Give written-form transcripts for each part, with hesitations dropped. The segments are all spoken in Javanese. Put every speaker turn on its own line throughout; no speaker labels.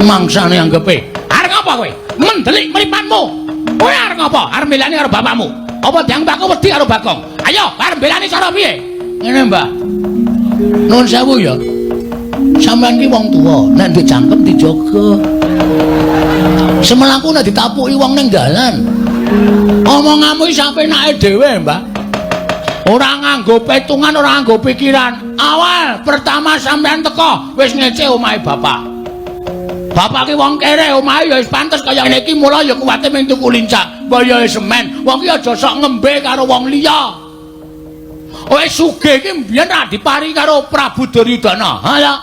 Mangsane anggepe. Arep ngapa kowe? Mendelik mripatmu. Kowe arep ngapa? Arep mbelani karo bapakmu. Apa diambakku wedi karo Bagong? Ayo, arep mbelani cara piye? Ngene, Mbak. Nuwun sewu ya. Sampeyan ki wong tuwa, nek ndek jangkem dijaga. Semelaku nek ditapuki wong ning dalan. Omonganmu iki sapenake dhewe, Mbak. Ora nganggo petungan, ora nganggo pikiran. Awal pertama sampean teko wis ngece omahe bapak. Bapak ki wong kere, omahe ya wis pantes kaya ngene iki, mula ya kuwate ming tuku lincah, bayahe semen. Wong ki aja sok ngembe karo wong liya. Kowe sugih ki mbiyen ra dipari karo Prabu Duryudana. Ha ya.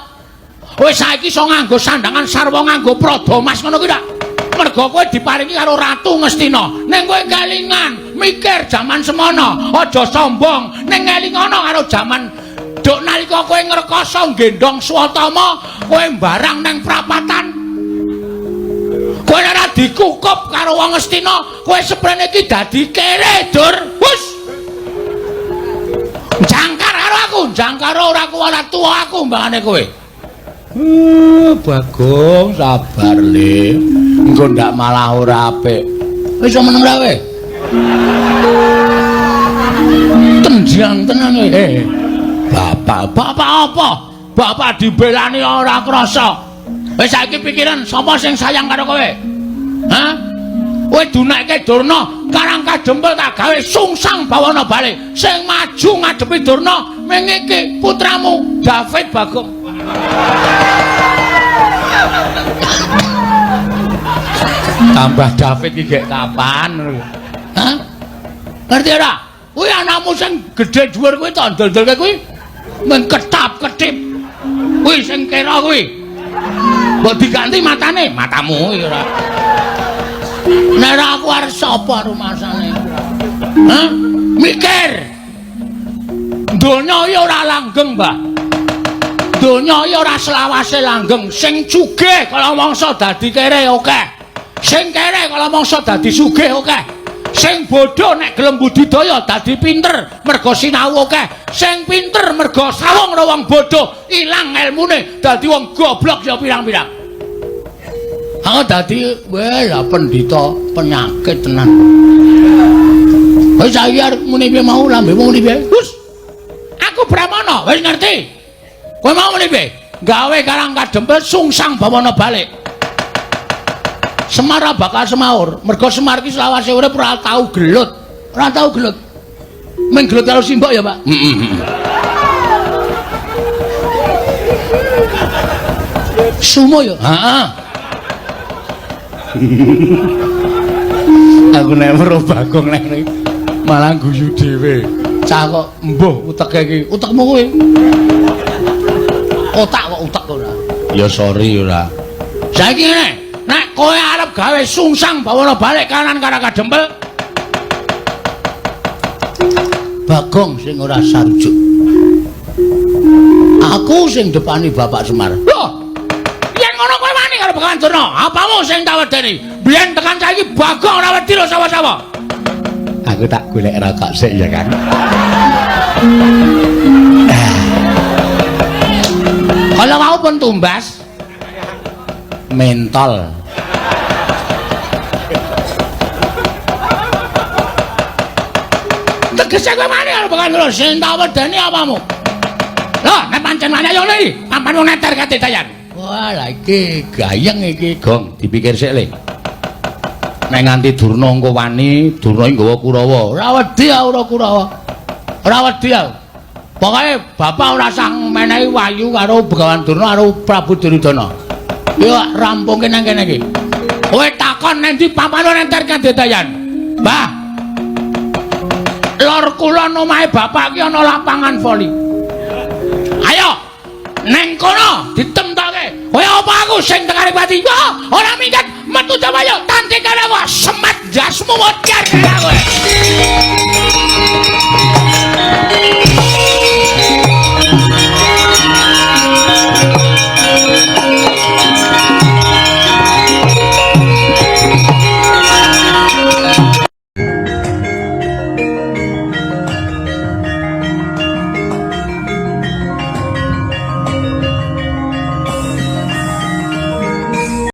Kowe saiki iso nganggo sandangan sarwa nganggo prada mas ngono kuwi ta? Mergo kowe diparingi karo Ratu Ngastina. Ning kowe kelingan mikir jaman semono, aja sombong. Ning ngelingono karo jaman dok nalika kowe ngrekoso gendong Swatama, kowe mbarang nang prapatan. Kowe ora dikukup karo wong Ngastina, kowe seprene iki dadi kere, Dur. Wus. Jangkar karo aku, jangkar ora kuwat tuwa aku mbangane kowe. Bagong sabar le. Engko ndak malah ora apik. Wis meneng ra kowe? Tendian tenan kowe. Bapak apa? Bapak dibelani ora krasa. Wis saiki pikiran sapa sing sayang karo kowe? Hah? Kowe dunekke Durna karang kajempel tak gawe sungsang bawana bali. Sing maju ngadepi Durna ming iki putramu David Bagong. Tambah David iki gek kapan? Hah? Ngerti ora? Kuwi anakmu sing gedhe dhuwur kuwi to ndol-ndolke kuwi. Men ketap-ketip. Kuwi sing kera kuwi. Mbok diganti matane, matamu iki ora. Nek aku arep sapa rumasane? Hah? Mikir. Donya ya ora langgeng, Mbah. Donya ya ora selawase langgeng. Sing sugih kala mangsa dadi kere akeh. Sing kere kala mangsa dadi sugih akeh. Sing bodho nek gelem budidaya dadi pinter mergo sinau akeh. Sing pinter mergo sawung karo wong bodho ilang ilmune dadi wong goblok ya pirang-pirang. Aku dadi lah pendhita penyakit tenan. Wis saiki arep muni piye mau lambemu muni piye? Hus. Aku Brahmana, wis ngerti. Kowe mau muni piye? Gawe karang kadempel sungsang bawana balik. Semar bakal semaur, mergo Semar ki selawase urip ora tau gelut. Ora tau gelut. Ming gelut karo simbok ya, Pak? Sumo ya? Heeh. Aku nek weruh Bagong nek malah guyu dhewe. Cah kok mbuh uteke iki. Utekmu kuwi. Otak kok utek ora. Ya sorry ora. Saiki ngene, nek kowe arep gawe sungsang bawana balik kanan karo kadempel. Bagong sing ora sarujuk. Aku sing depani Bapak Semar. Loh. Ngono kowe wani karo Bengawan Durna. Apamu sing tak wedeni? Biyen tekan saiki Bagong ora wedi lho sapa-sapa. Aku tak golek rokok sik ya, Kang. Kalau mau pun tumbas mentol. Tegese kowe wani karo Bengawan Durna sing tak wedeni apamu? Lho, nek pancen wani ayo iki, pampan wong neter kate dayan. Wah, lah iki gayeng iki, Gong. Dipikir sik le. Nek nganti Durna engko wani, Durna iki nggawa Kurawa. Ora wedi ora Kurawa. Ora wedi aku. Pokoke bapak ora sang menehi wayu karo Bengawan Durna karo Prabu Duryudana. Yo rampungke nang kene iki. Kowe takon nek ndi papan enter Kandedayan. Mbah. Lor kulon omahe bapak ki ana lapangan voli. Ayo. Neng kono ditemtoke. Kaya apa aku sing tekaripati? Ora minggat metu Jawaya tanti karo semat jasmu modar kowe.